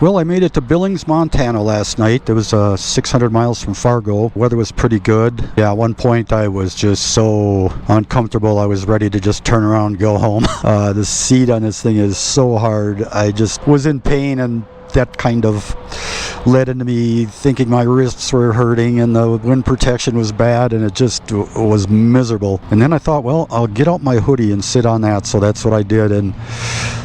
Well, I made it to Billings, Montana last night. It was 600 miles from Fargo. Weather was pretty good. Yeah, at one point I was just so uncomfortable I was ready to just turn around and go home. The seat on this thing is so hard. I just was in pain, and that kind of led into me thinking my wrists were hurting and the wind protection was bad, and it just was miserable. And then I thought, well, I'll get out my hoodie and sit on that, so that's what I did, and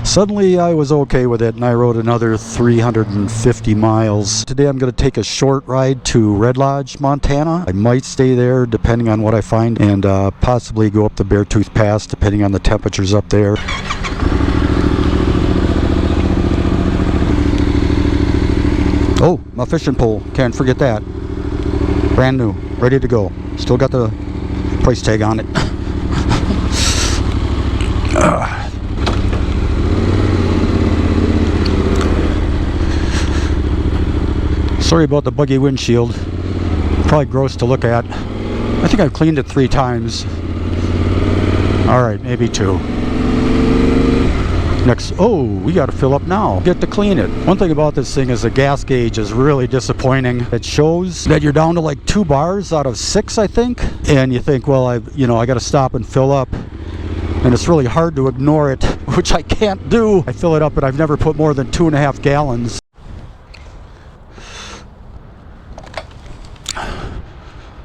suddenly I was okay with it, and I rode another 350 miles. Today I'm going to take a short ride to Red Lodge, Montana. I might stay there depending on what I find, and possibly go up the Beartooth Pass depending on the temperatures up there. Oh, my fishing pole. Can't forget that. Brand new. Ready to go. Still got the price tag on it. Sorry about the buggy windshield. Probably gross to look at. I think I've cleaned it 3 times. Alright, maybe 2. Next, oh, we got to fill up now. Get to clean it. One thing about this thing is the gas gauge is really disappointing. It shows that you're down to like 2 bars out of 6, I think. And you think, well, I got to stop and fill up. And it's really hard to ignore it, which I can't do. I fill it up, but I've never put more than 2.5 gallons.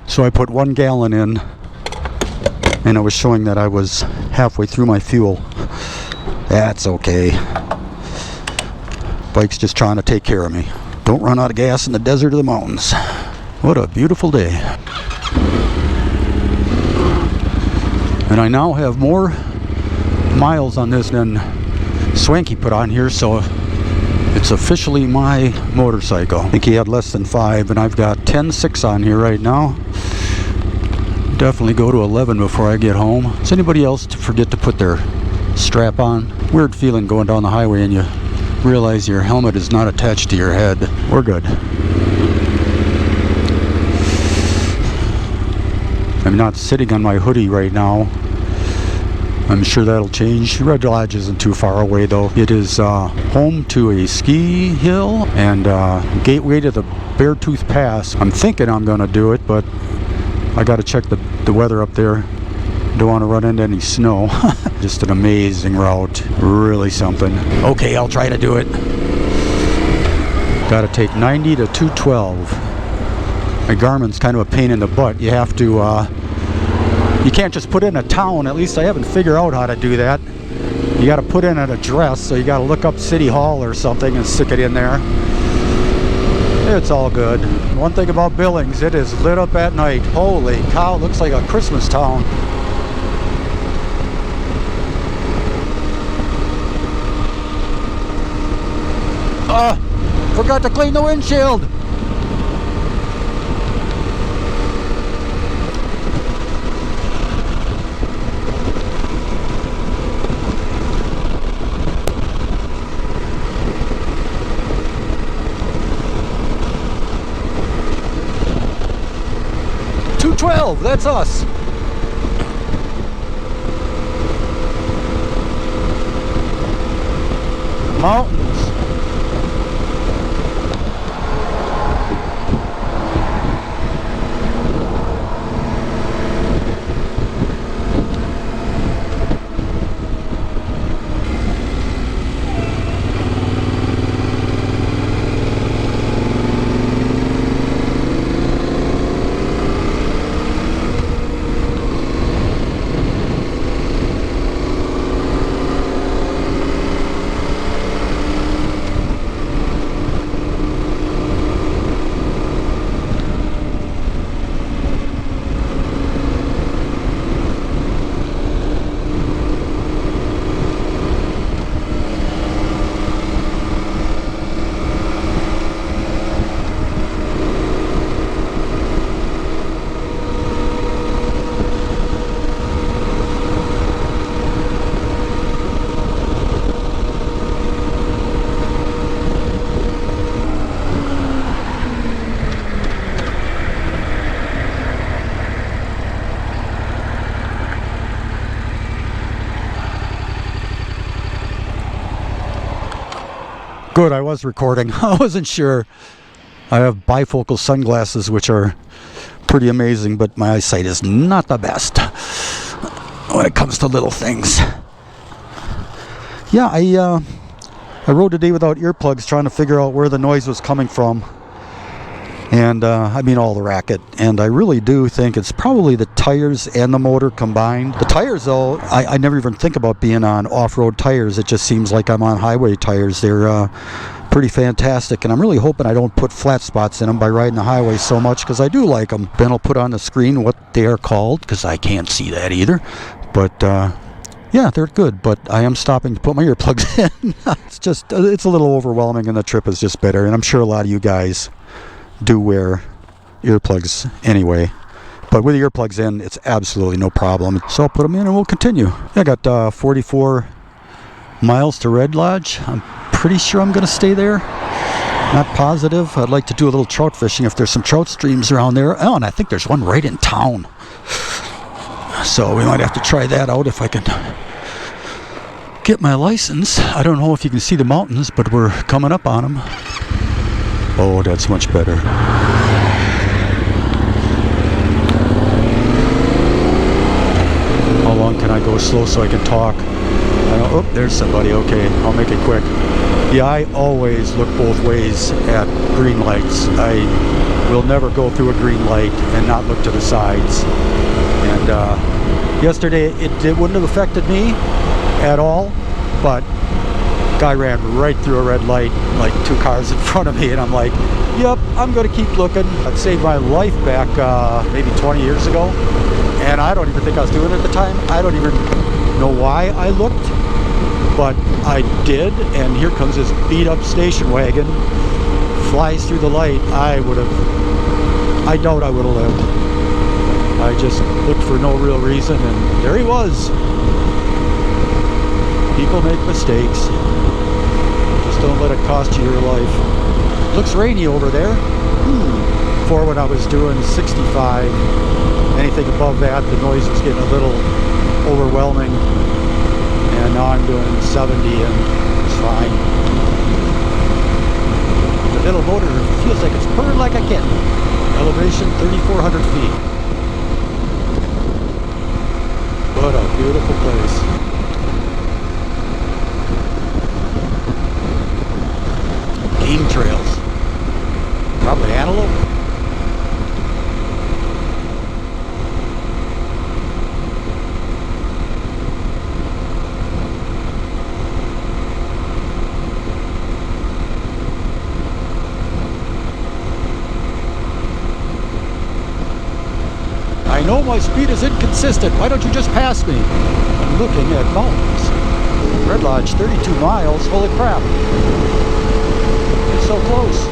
So I put 1 gallon in, and it was showing that I was halfway through my fuel. That's okay. Bike's just trying to take care of me. Don't run out of gas in the desert or the mountains. What a beautiful day. And I now have more miles on this than Swanky put on here, so it's officially my motorcycle. I think he had less than 5, and I've got 10.6 on here right now. Definitely go to 11 before I get home. Does anybody else forget to put their strap on? Weird feeling going down the highway and you realize your helmet is not attached to your head. We're good. I'm not sitting on my hoodie right now. I'm sure that'll change. Red Lodge isn't too far away though. It is home to a ski hill and gateway to the Beartooth Pass. I'm thinking I'm gonna do it, but I gotta check the weather up there. Don't want to run into any snow. Just an amazing route. Really something. Okay, I'll try to do it. Gotta take 90 to 212. My Garmin's kind of a pain in the butt. You have to, you can't just put in a town. At least I haven't figured out how to do that. You gotta put in an address, so you gotta look up City Hall or something and stick it in there. It's all good. One thing about Billings, it is lit up at night. Holy cow, it looks like a Christmas town. Forgot to clean the windshield. $2.12, that's us. Mountains. Good, I was recording. I wasn't sure. I have bifocal sunglasses, which are pretty amazing, but my eyesight is not the best when it comes to little things. Yeah, I rode today without earplugs, trying to figure out where the noise was coming from. And I mean all the racket. And I really do think it's probably the tires and the motor combined. The tires, though, I never even think about being on off-road tires. It just seems like I'm on highway tires. They're pretty fantastic, and I'm really hoping I don't put flat spots in them by riding the highway so much, because I do like them. Ben will put on the screen what they are called, because I can't see that either. But yeah, they're good, but I am stopping to put my earplugs in. It's a little overwhelming, and the trip is just better, and I'm sure a lot of you guys do wear earplugs anyway. But with the earplugs in, it's absolutely no problem. So I'll put them in and we'll continue. I got 44 miles to Red Lodge. I'm pretty sure I'm going to stay there. Not positive. I'd like to do a little trout fishing if there's some trout streams around there. Oh, and I think there's one right in town. So we might have to try that out if I can get my license. I don't know if you can see the mountains, but we're coming up on them. Oh, that's much better. How long can I go slow so I can talk? Oh, there's somebody. Okay, I'll make it quick. Yeah, I always look both ways at green lights. I will never go through a green light and not look to the sides. And yesterday, it wouldn't have affected me at all, but guy ran right through a red light, like 2 cars in front of me, and I'm like, yep, I'm going to keep looking. It saved my life back maybe 20 years ago, and I don't even think I was doing it at the time. I don't even know why I looked, but I did, and here comes this beat-up station wagon, flies through the light. I doubt I would have lived. I just looked for no real reason, and there he was. People make mistakes. Just don't let it cost you your life. Looks rainy over there. Before, when I was doing 65, anything above that, the noise was getting a little overwhelming. And now I'm doing 70 and it's fine. The little motor feels like it's purring like a kitten. Elevation 3,400 feet. What a beautiful place. Game trails. Probably antelope. I know my speed is inconsistent. Why don't you just pass me? I'm looking at mountains. Red Lodge, 32 miles. Holy crap. It's so close.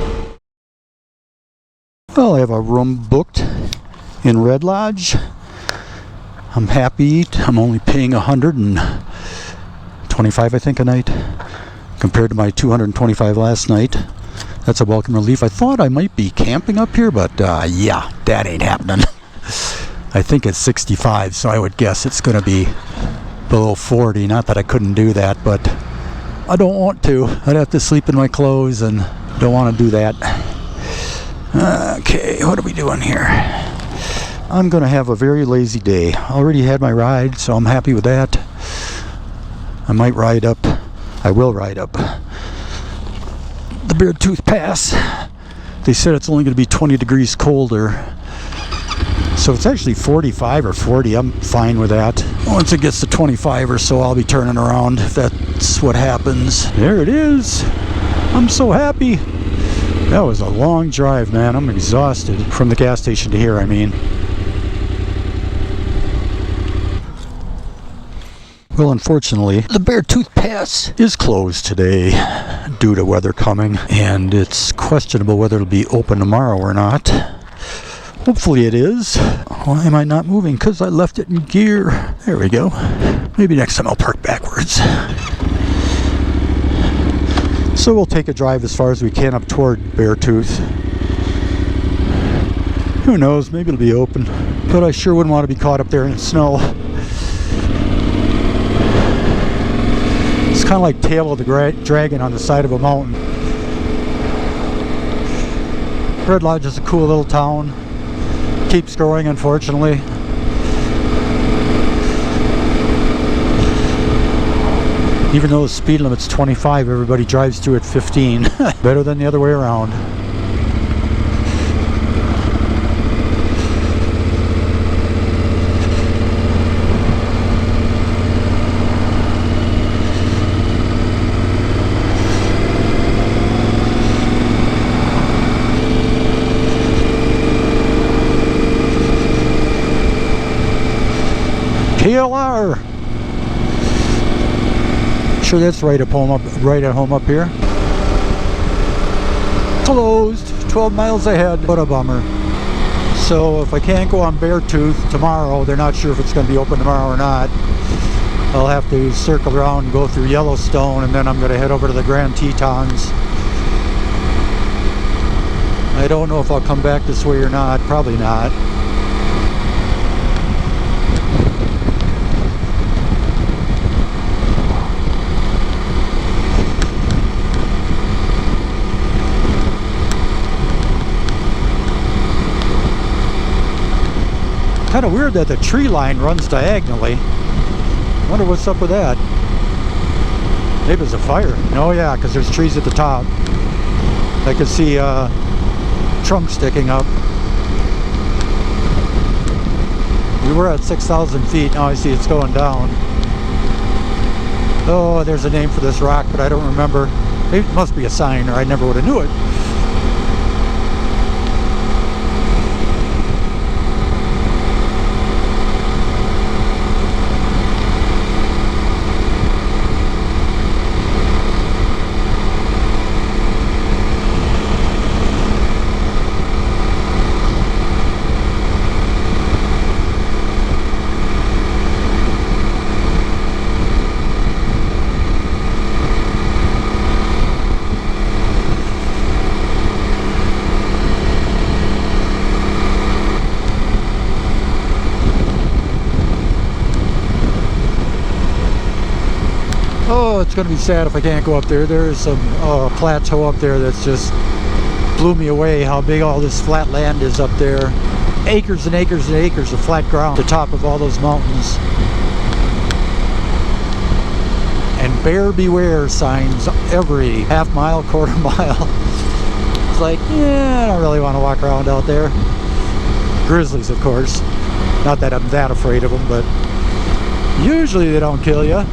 Well, I have a room booked in Red Lodge. I'm happy. I'm only paying $125, I think, a night, compared to my $225 last night. That's a welcome relief. I thought I might be camping up here, but yeah, that ain't happening. I think it's 65, so I would guess it's going to be below 40. Not that I couldn't do that, but I don't want to. I'd have to sleep in my clothes, and don't want to do that. Okay, what are we doing here? I'm going to have a very lazy day. Already had my ride, so I'm happy with that. I might ride up. I will ride up the Beartooth Pass. They said it's only going to be 20 degrees colder. So it's actually 45 or 40. I'm fine with that. Once it gets to 25 or so, I'll be turning around if that's what happens. There it is. I'm so happy. That was a long drive, man. I'm exhausted. From the gas station to here, I mean. Well, unfortunately, the Beartooth Pass is closed today due to weather coming, and it's questionable whether it'll be open tomorrow or not. Hopefully it is. Why am I not moving? Because I left it in gear. There we go. Maybe next time I'll park backwards. So we'll take a drive as far as we can up toward Beartooth. Who knows? Maybe it'll be open. But I sure wouldn't want to be caught up there in the snow. It's kind of like Tail of the Dragon on the side of a mountain. Red Lodge is a cool little town. Keeps growing, unfortunately. Even though the speed limit's 25, everybody drives through at 15. Better than the other way around. KLR. Sure, that's right at home up here. Closed. 12 miles ahead. What a bummer. So if I can't go on Beartooth tomorrow, they're not sure if it's going to be open tomorrow or not. I'll have to circle around and go through Yellowstone, and then I'm going to head over to the Grand Tetons. I don't know if I'll come back this way or not. Probably not. Kind of weird that the tree line runs diagonally. Wonder what's up with that. Maybe it's a fire. Oh yeah, because there's trees at the top. I can see trunks sticking up. We were at 6,000 feet. Now I see it's going down. Oh, there's a name for this rock, but I don't remember. It must be a sign, or I never would have knew it. Oh, it's going to be sad if I can't go up there. There is some plateau up there that's just blew me away, how big all this flat land is up there. Acres and acres and acres of flat ground at the top of all those mountains. And bear beware signs every half mile, quarter mile. It's like, yeah, I don't really want to walk around out there. Grizzlies, of course. Not that I'm that afraid of them, but usually they don't kill you.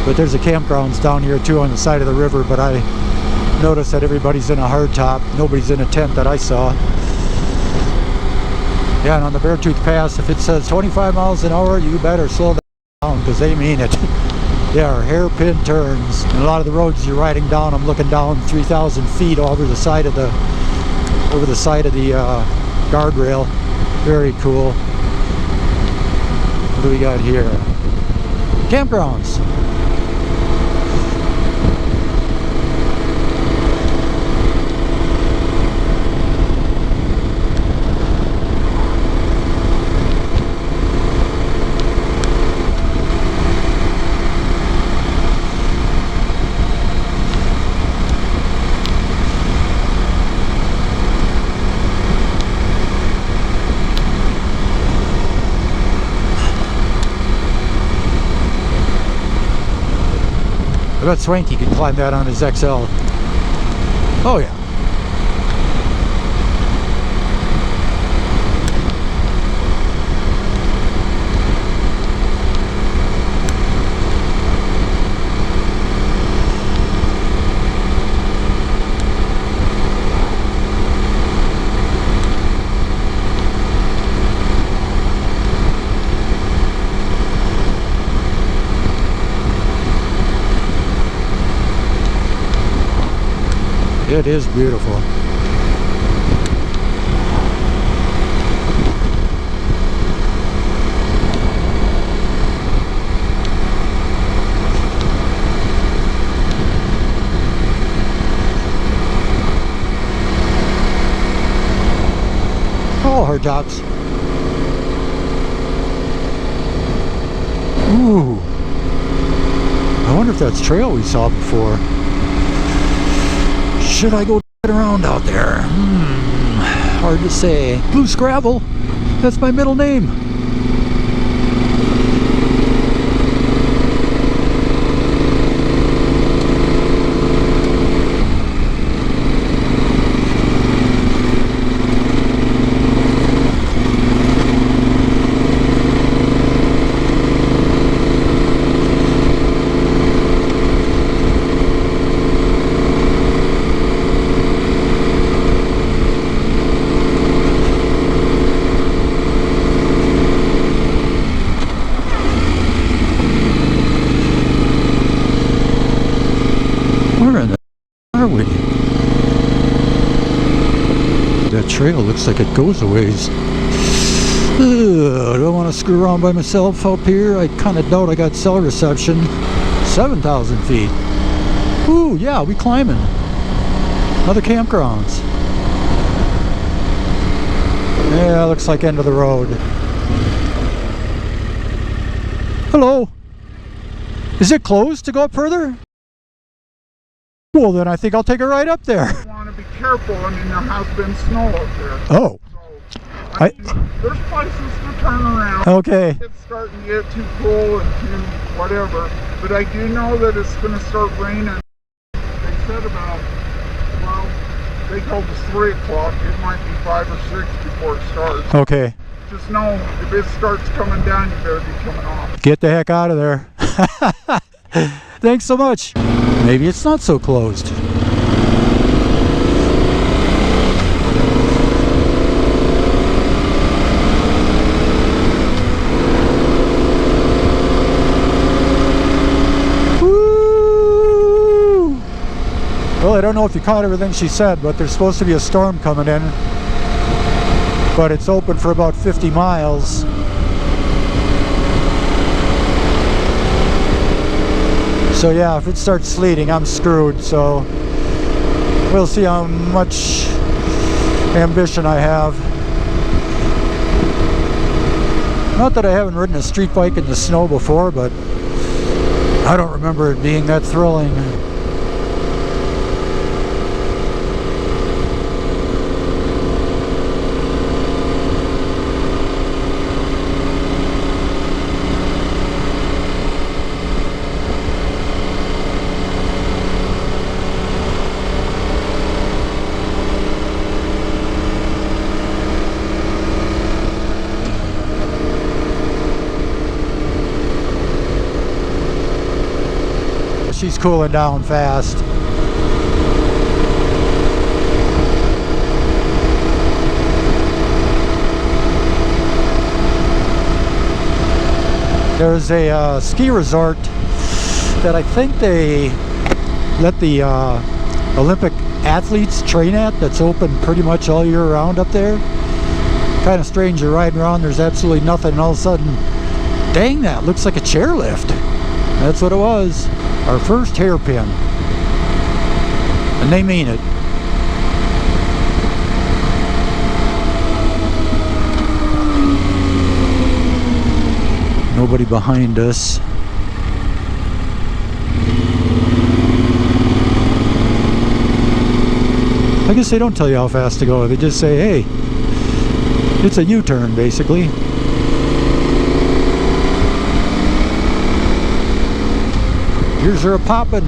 But there's a campgrounds down here too on the side of the river, but I noticed that everybody's in a hardtop. Nobody's in a tent that I saw. Yeah, and on the Beartooth Pass, if it says 25 miles an hour, you better slow down, because they mean it. They are hairpin turns. And a lot of the roads you're riding down, I'm looking down 3,000 feet over the side of the guardrail. Very cool. What do we got here? Campgrounds. I bet Swanky could climb that on his XL. Oh yeah. It is beautiful. Oh, hard tops. Ooh. I wonder if that's trail we saw before. Should I go around out there? Hard to say. Blue Scrabble, that's my middle name. That trail looks like it goes a ways. I don't want to screw around by myself up here. I kind of doubt I got cell reception. 7,000 feet. Ooh, yeah, we climbing. Other campgrounds. Yeah, looks like end of the road. Hello. Is it closed to go up further? Well, then I think I'll take a ride up there. You want to be careful. I mean, there has been snow up there. Oh. So, I mean, there's places to turn around. Okay. It's starting to get too cool and too whatever. But I do know that it's going to start raining. They said about, well, they told us 3 o'clock. It might be 5 or 6 before it starts. Okay. Just know if it starts coming down, you better be coming off. Get the heck out of there. Thanks so much. Maybe it's not so closed. Woo! Well, I don't know if you caught everything she said, but there's supposed to be a storm coming in. But it's open for about 50 miles. So yeah, if it starts sleeting, I'm screwed. So we'll see how much ambition I have. Not that I haven't ridden a street bike in the snow before, but I don't remember it being that thrilling. She's cooling down fast. There's a ski resort that I think they let the Olympic athletes train at, that's open pretty much all year round up there. Kind of strange, you're riding around, there's absolutely nothing, and all of a sudden, dang, that looks like a chairlift. That's what it was. Our first hairpin. And they mean it. Nobody behind us. I guess they don't tell you how fast to go. They just say, hey, it's a U-turn basically. Here's her poppin'.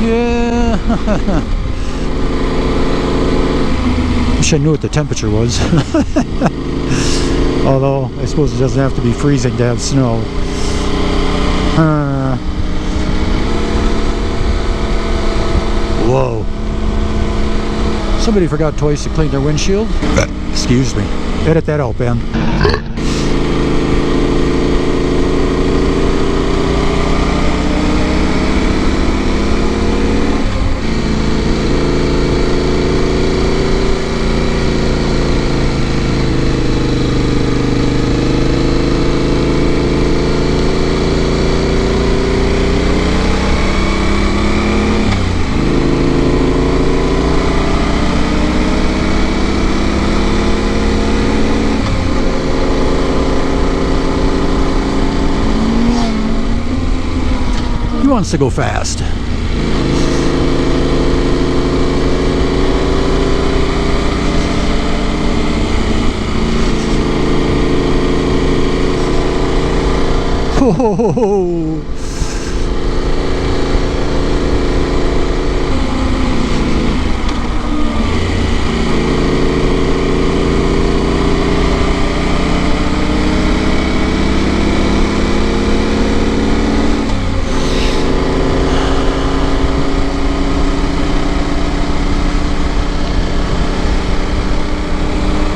Yeah. Wish I knew what the temperature was. Although I suppose it doesn't have to be freezing to have snow. Whoa. Somebody forgot twice to clean their windshield. Excuse me. Edit that out, Ben. wants to go fast. Oh.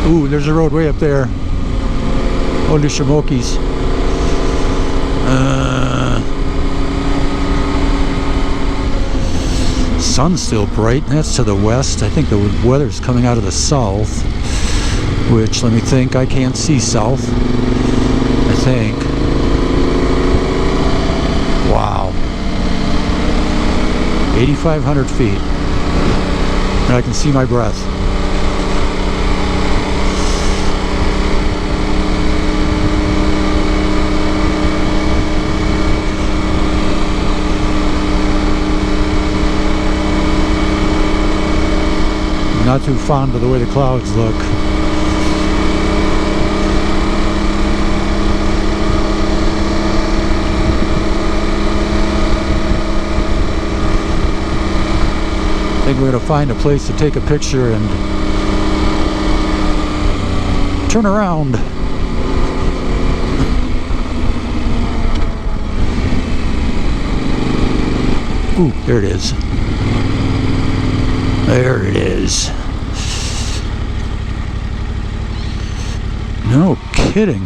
Ooh, there's a road way up there. Holy Shamokies. Sun's still bright, and that's to the west. I think the weather's coming out of the south, which, let me think, I can't see south, I think. Wow. 8,500 feet. And I can see my breath. Not too fond of the way the clouds look. I think we're going to find a place to take a picture and turn around. Ooh, there it is. There it is. No kidding.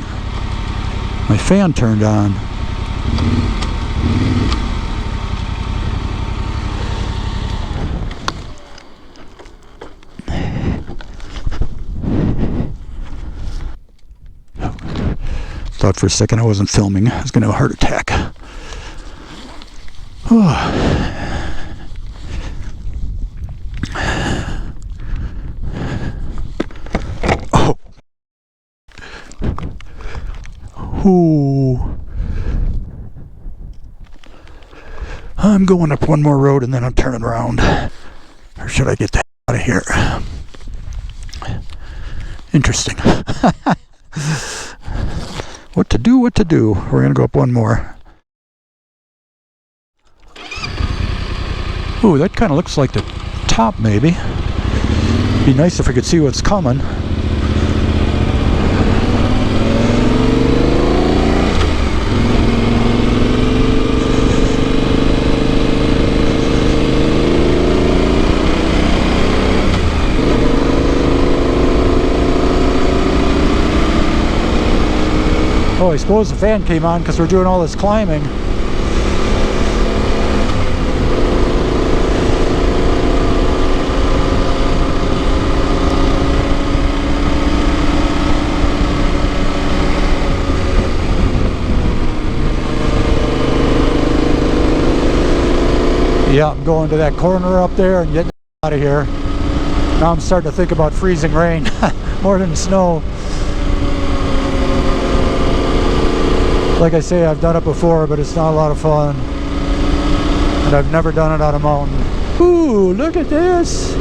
My fan turned on. Thought for a second I wasn't filming. I was going to have a heart attack. Oh. Ooh. I'm going up one more road and then I'm turning around. Or should I get the out of here? Interesting. What to do, what to do. We're going to go up one more. Ooh, that kind of looks like the top, maybe. Be nice if I could see what's coming. Oh, I suppose the fan came on because we're doing all this climbing. Yeah, I'm going to that corner up there and getting out of here. Now I'm starting to think about freezing rain more than snow. Like I say, I've done it before, but it's not a lot of fun. And I've never done it on a mountain. Ooh, look at this!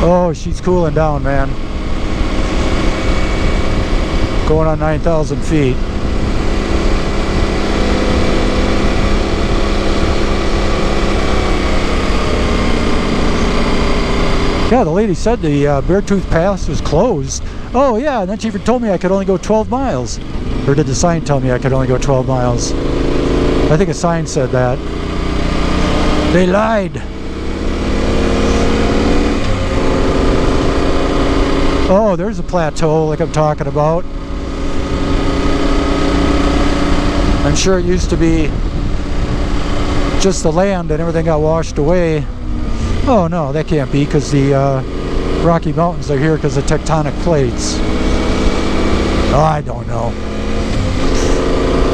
Oh, she's cooling down, man. Going on 9,000 feet. Yeah, the lady said the Beartooth Pass was closed. Oh yeah, and then she even told me I could only go 12 miles. Or did the sign tell me I could only go 12 miles? I think a sign said that. They lied. Oh, there's a plateau like I'm talking about. I'm sure it used to be just the land and everything got washed away. Oh no, that can't be, because the Rocky Mountains are here because of tectonic plates. Oh, I don't know.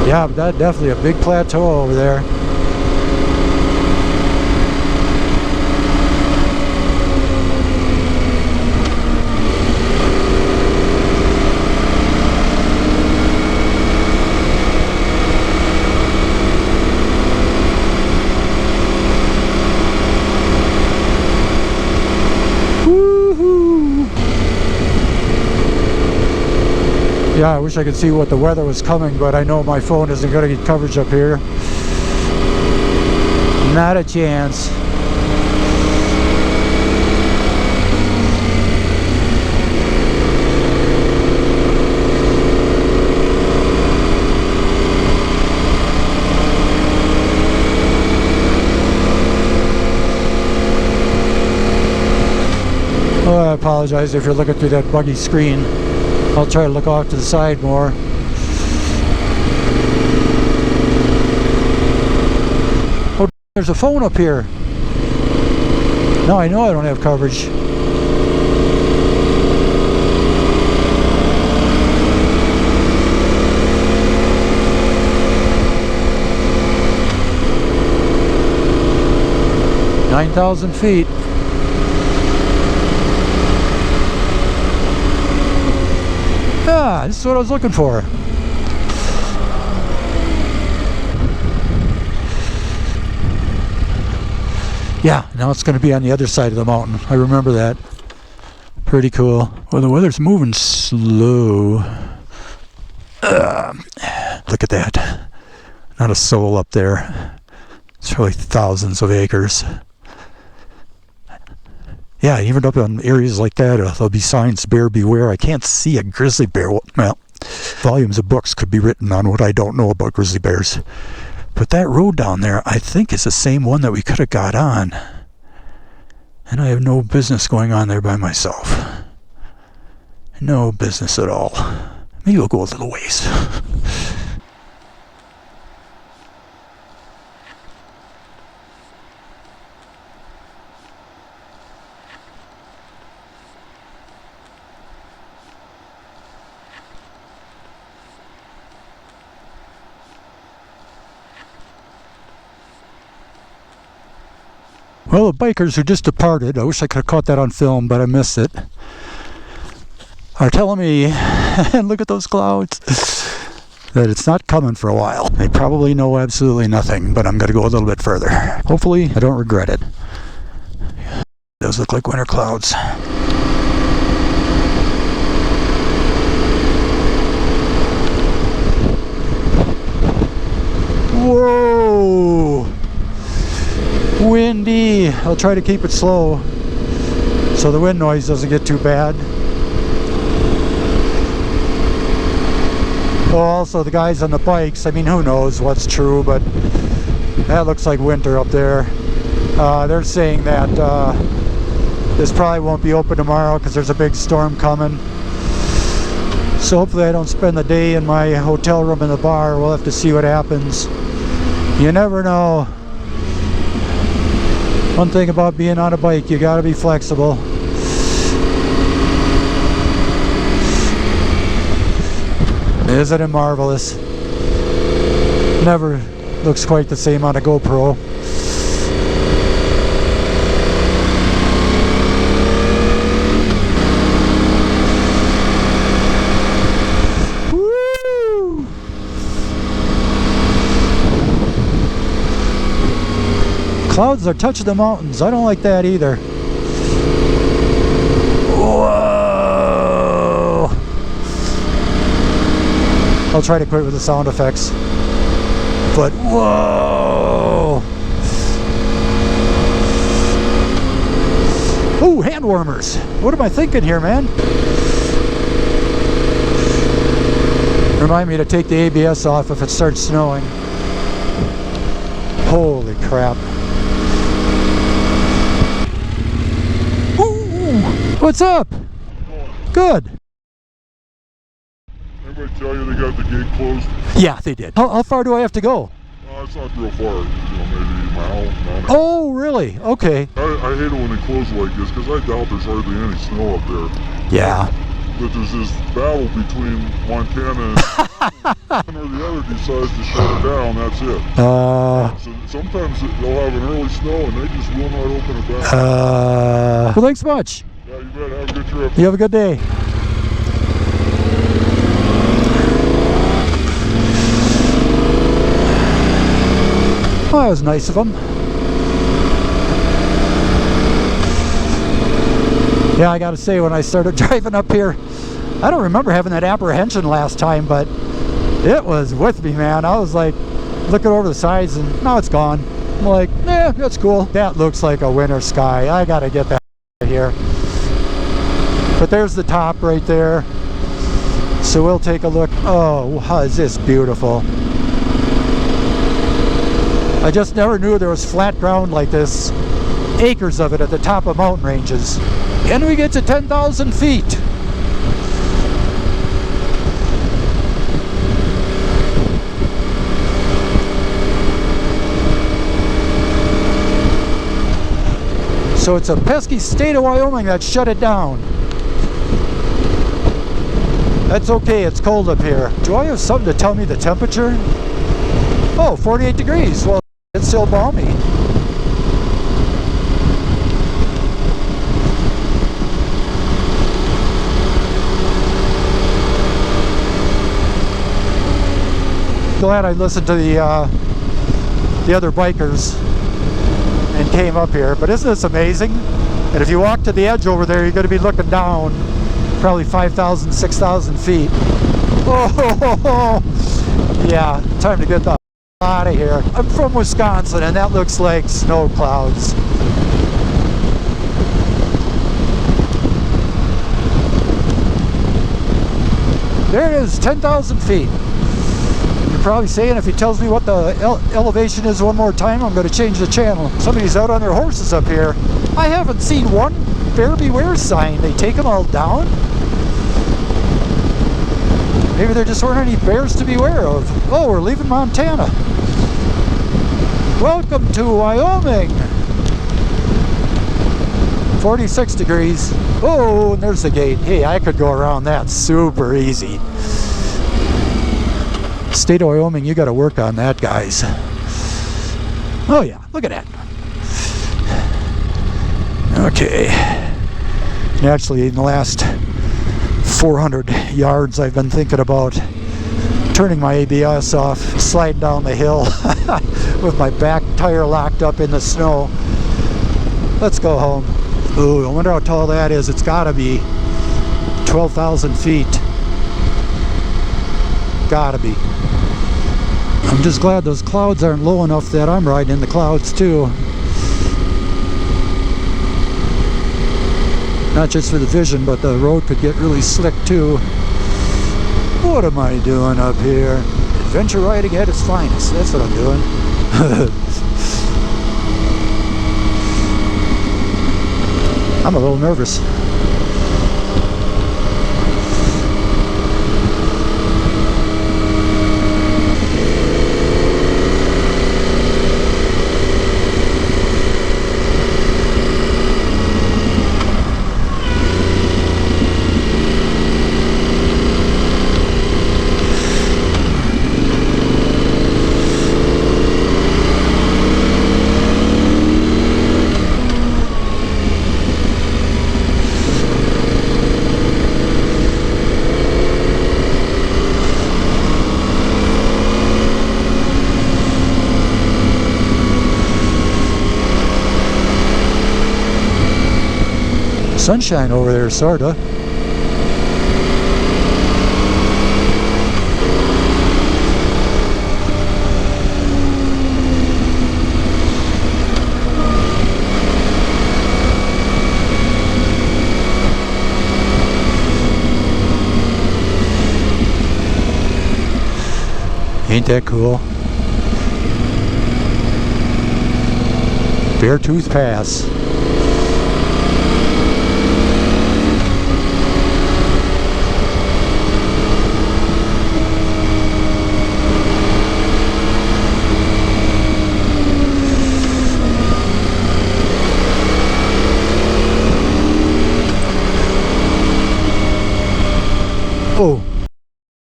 Yeah, but that's definitely a big plateau over there. Yeah, I wish I could see what the weather was coming, but I know my phone isn't going to get coverage up here. Not a chance. Oh, I apologize if you're looking through that buggy screen. I'll try to look off to the side more. Oh, there's a phone up here. Now I know I don't have coverage. "9,000 feet. Ah, this is what I was looking for. Yeah, now it's going to be on the other side of the mountain. I remember that. Pretty cool. Well, the weather's moving slow. Look at that. Not a soul up there. It's really thousands of acres. Yeah, even up in areas like that, there'll be signs, "Bear beware." I can't see a grizzly bear. Well, volumes of books could be written on what I don't know about grizzly bears. But that road down there, I think, is the same one that we could have got on. And I have no business going on there by myself. No business at all. Maybe we'll go a little ways. Well, the bikers who just departed, I wish I could have caught that on film, but I missed it, are telling me, and look at those clouds, that it's not coming for a while. They probably know absolutely nothing, but I'm going to go a little bit further. Hopefully, I don't regret it. Those look like winter clouds. Whoa! Windy. I'll try to keep it slow so the wind noise doesn't get too bad. Oh, also the guys on the bikes, I mean, who knows what's true, but that looks like winter up there. They're saying that this probably won't be open tomorrow because there's a big storm coming. So hopefully I don't spend the day in my hotel room in the bar. We'll have to see what happens. You never know. One thing about being on a bike, you gotta be flexible. Isn't it marvelous? Never looks quite the same on a GoPro. Woo! Clouds are touching the mountains. I don't like that either. Whoa! I'll try to quit with the sound effects. But whoa! Oh, hand warmers. What am I thinking here, man? Remind me to take the ABS off if it starts snowing. Holy crap. What's up? Good. Anybody tell you they got the gate closed? Yeah, they did. How far do I have to go? It's not real far. Maybe a mile. Oh, really? Okay. I hate it when they close like this because I doubt there's hardly any snow up there. Yeah. But there's this battle between Montana and or the other decides to shut it down. That's it. So sometimes they'll have an early snow and they just will not open it back. Well, thanks much. Yeah, you bet. Have a good trip. You have a good day. Well, that was nice of them. Yeah, I gotta say, when I started driving up here, I don't remember having that apprehension last time, but it was with me, man. I was like looking over the sides and now it's gone. I'm like, yeah, that's cool. That looks like a winter sky. I gotta get that out of here. But there's the top right there. So we'll take a look. Oh, how is this beautiful. I just never knew there was flat ground like this. Acres of it at the top of mountain ranges. And we get to 10,000 feet. So it's a pesky state of Wyoming that shut it down. That's okay, it's cold up here. Do I have something to tell me the temperature? Oh, 48 degrees. Well, it's still balmy. Glad I listened to the other bikers and came up here. But isn't this amazing? And if you walk to the edge over there, you're going to be looking down probably 5,000, 6,000 feet. Oh, yeah, time to get the out of here. I'm from Wisconsin and that looks like snow clouds. There it is, 10,000 feet. You're probably saying if he tells me what the elevation is one more time, I'm going to change the channel. Somebody's out on their horses up here. I haven't seen one bear beware sign. They take them all down? Maybe there just weren't any bears to beware of. Oh, we're leaving Montana. Welcome to Wyoming. 46 degrees. Oh, and there's the gate. Hey, I could go around that super easy. State of Wyoming, you got to work on that, guys. Oh yeah, look at that. Okay. Actually, in the last 400 yards, I've been thinking about turning my ABS off, sliding down the hill with my back tire locked up in the snow. Let's go home. Ooh, I wonder how tall that is. It's got to be 12,000 feet. Gotta be. I'm just glad those clouds aren't low enough that I'm riding in the clouds too. Not just for the vision, but the road could get really slick too. What am I doing up here? Adventure riding at its finest. That's what I'm doing. I'm a little nervous. Sunshine over there, sorta. Ain't that cool? Beartooth Pass. Oh,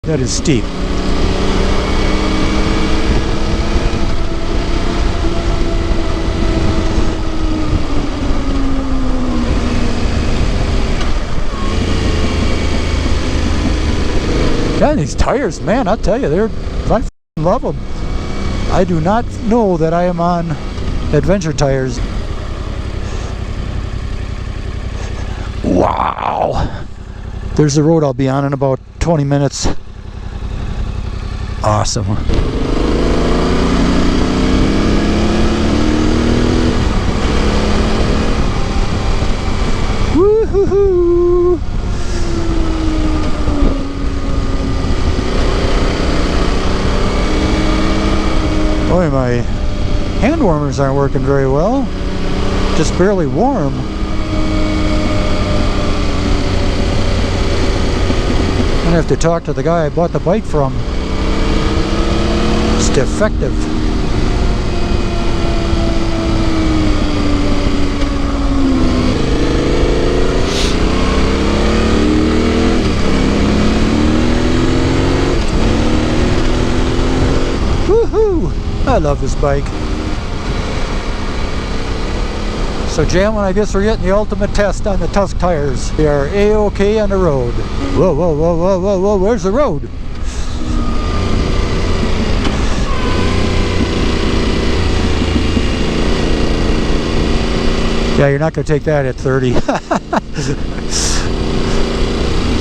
that is steep. God, these tires, man, I'll tell you, I love them. I do not know that I am on adventure tires. Wow. There's the road I'll be on in about 20 minutes. Awesome. Woo-hoo-hoo! Boy, my hand warmers aren't working very well. Just barely warm. I'm gonna have to talk to the guy I bought the bike from. It's defective. Woohoo! I love this bike. So gentlemen, I guess we're getting the ultimate test on the Tusk tires. They are A-OK on the road. Whoa, whoa, whoa, whoa, whoa, whoa, where's the road? Yeah, you're not going to take that at 30.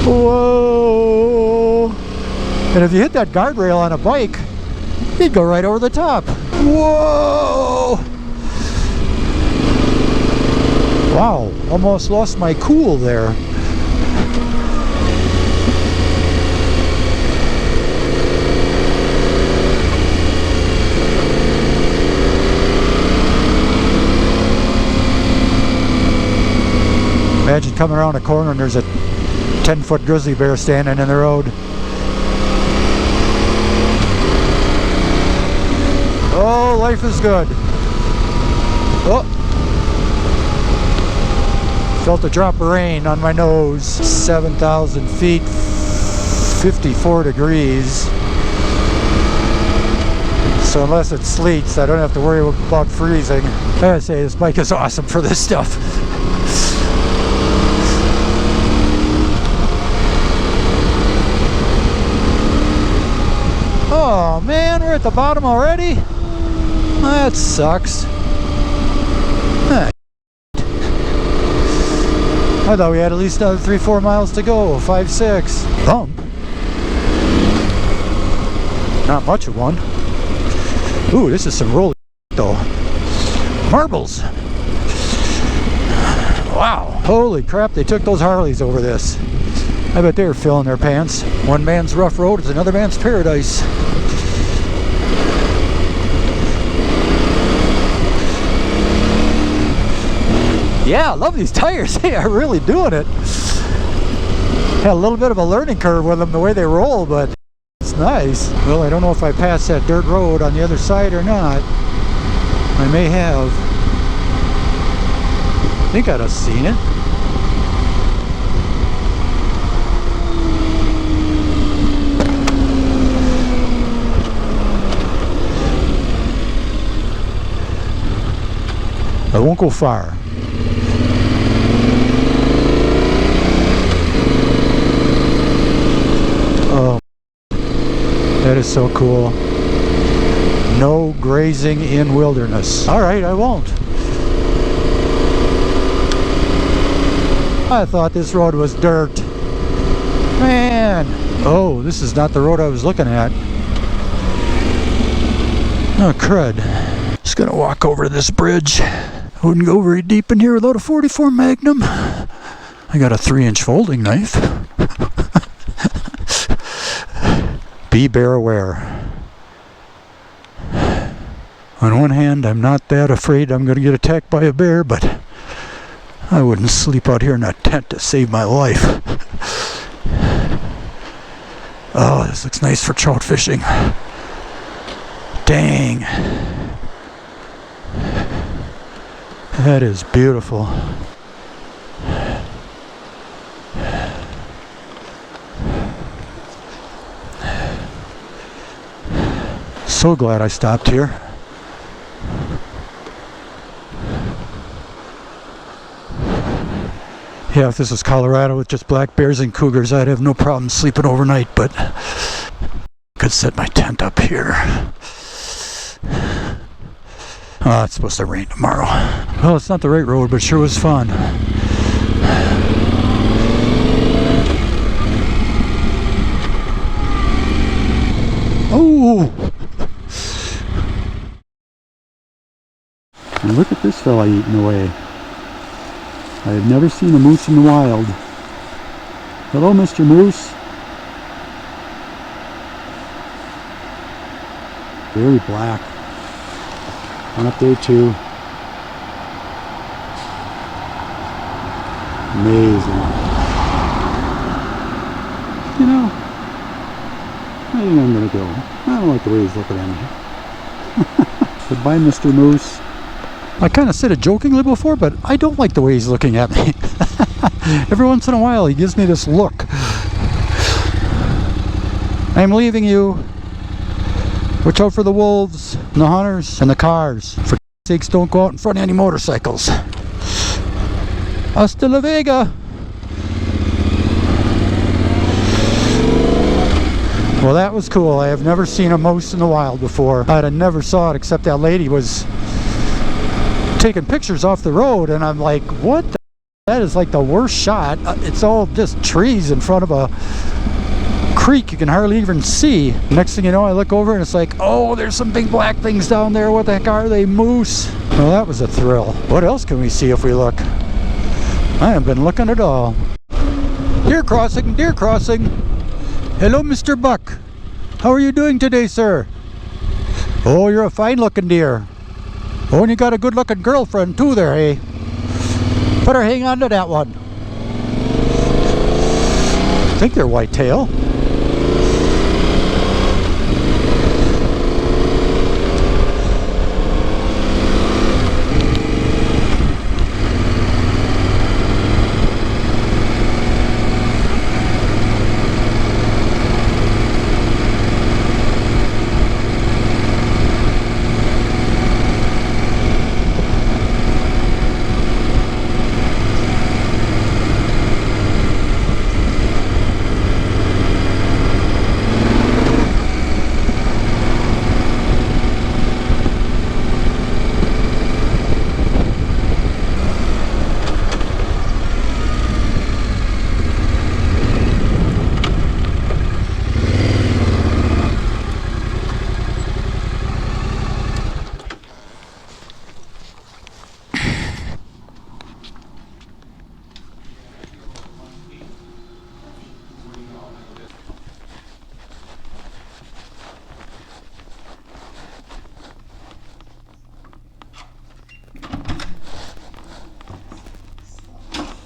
Whoa! And if you hit that guardrail on a bike, you'd go right over the top. Whoa! Wow, almost lost my cool there. Imagine coming around a corner and there's a 10-foot grizzly bear standing in the road. Oh, life is good. Oh. Felt a drop of rain on my nose. 7,000 feet, 54 degrees. So unless it sleets, I don't have to worry about freezing. I gotta say, this bike is awesome for this stuff. Oh man, we're at the bottom already? That sucks. I thought we had at least another 3-4 miles to go. 5-6. Bump. Not much of one. Ooh, this is some rolling though. Marbles. Wow. Holy crap, they took those Harleys over this. I bet they were filling their pants. One man's rough road is another man's paradise. Yeah, I love these tires. They are really doing it. Had a little bit of a learning curve with them, the way they roll, but it's nice. Well, I don't know if I passed that dirt road on the other side or not. I may have. I think I'd have seen it. I won't go far. Oh, that is so cool. No grazing in wilderness. All right, I won't. I thought this road was dirt. Man. Oh, this is not the road I was looking at. Oh, crud. Just gonna walk over this bridge. Wouldn't go very deep in here without a 44 Magnum. I got a 3-inch folding knife. Be bear aware. On one hand, I'm not that afraid I'm going to get attacked by a bear, but I wouldn't sleep out here in a tent to save my life. Oh, this looks nice for trout fishing. Dang. That is beautiful. So glad I stopped here. Yeah, if this was Colorado with just black bears and cougars, I'd have no problem sleeping overnight, but could set my tent up here. Oh, it's supposed to rain tomorrow. Well, it's not the right road, but it sure was fun. And look at this fella eating away. I have never seen a moose in the wild. Hello, Mr. Moose. Very black. On up there too. Amazing. You know, I think I'm gonna go. I don't like the way he's looking at me. Goodbye, Mr. Moose. I kind of said it jokingly before, but I don't like the way he's looking at me. Every once in a while he gives me this look. I'm leaving you. Watch out for the wolves, and the hunters, and the cars. For sakes, don't go out in front of any motorcycles. Hasta la Vega! Well, that was cool. I have never seen a moose in the wild before. I'd have never saw it, except that lady was taking pictures off the road, and I'm like, what the? That is like the worst shot. It's all just trees in front of a creek you can hardly even see. Next thing you know, I look over and it's like, oh, there's some big black things down there. What the heck are they? Moose. Well, that was a thrill. What else can we see if we look? I haven't been looking at all. Deer crossing, deer crossing. Hello, Mr. Buck. How are you doing today, sir? Oh, you're a fine looking deer. Oh, and you got a good looking girlfriend too there, hey? Better hang on to that one. I think they're whitetail.